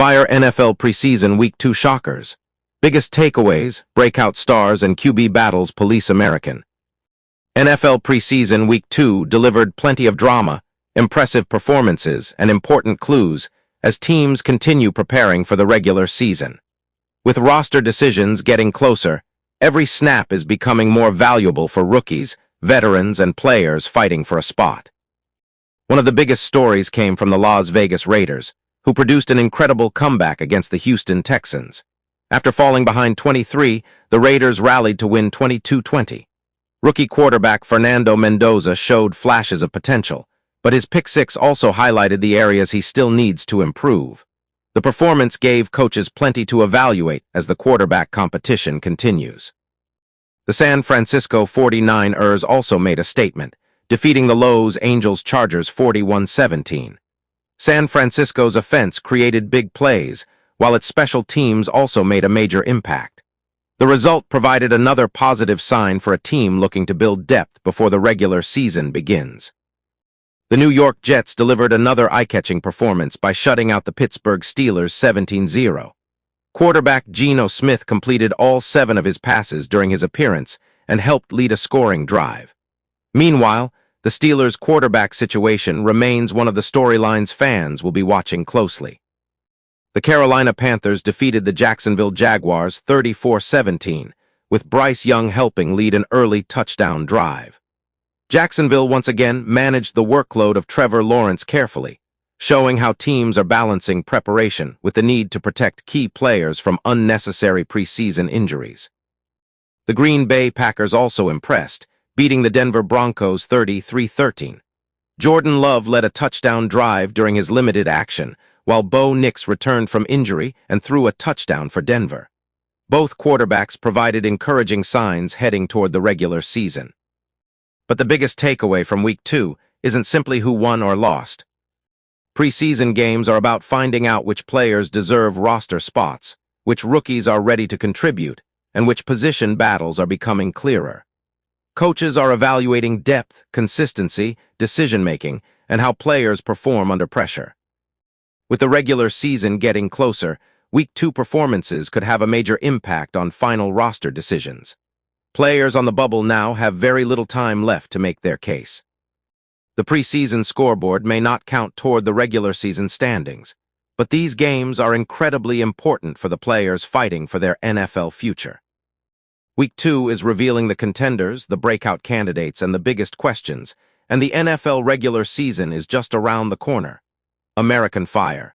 Fire NFL Preseason Week 2 Shockers. Biggest takeaways, breakout stars, and QB battles police American. NFL Preseason Week 2 delivered plenty of drama, impressive performances, and important clues as teams continue preparing for the regular season. With roster decisions getting closer, every snap is becoming more valuable for rookies, veterans, and players fighting for a spot. One of the biggest stories came from the Las Vegas Raiders, who produced an incredible comeback against the Houston Texans. After falling behind 23, the Raiders rallied to win 22-20. Rookie quarterback Fernando Mendoza showed flashes of potential, but his pick six also highlighted the areas he still needs to improve. The performance gave coaches plenty to evaluate as the quarterback competition continues. The San Francisco 49ers also made a statement, defeating the Los Angeles Chargers 41-17. San Francisco's offense created big plays, while its special teams also made a major impact. The result provided another positive sign for a team looking to build depth before the regular season begins. The New York Jets delivered another eye-catching performance by shutting out the Pittsburgh Steelers 17-0. Quarterback Geno Smith completed all 7 of his passes during his appearance and helped lead a scoring drive. Meanwhile, the Steelers' quarterback situation remains one of the storylines fans will be watching closely. The Carolina Panthers defeated the Jacksonville Jaguars 34-17, with Bryce Young helping lead an early touchdown drive. Jacksonville once again managed the workload of Trevor Lawrence carefully, showing how teams are balancing preparation with the need to protect key players from unnecessary preseason injuries. The Green Bay Packers also impressed, beating the Denver Broncos 33-13. Jordan Love led a touchdown drive during his limited action, while Bo Nix returned from injury and threw a touchdown for Denver. Both quarterbacks provided encouraging signs heading toward the regular season. But the biggest takeaway from Week 2 isn't simply who won or lost. Preseason games are about finding out which players deserve roster spots, which rookies are ready to contribute, and which position battles are becoming clearer. Coaches are evaluating depth, consistency, decision-making, and how players perform under pressure. With the regular season getting closer, Week 2 performances could have a major impact on final roster decisions. Players on the bubble now have very little time left to make their case. The preseason scoreboard may not count toward the regular season standings, but these games are incredibly important for the players fighting for their NFL future. Week 2 is revealing the contenders, the breakout candidates, and the biggest questions, and the NFL regular season is just around the corner. American Fire.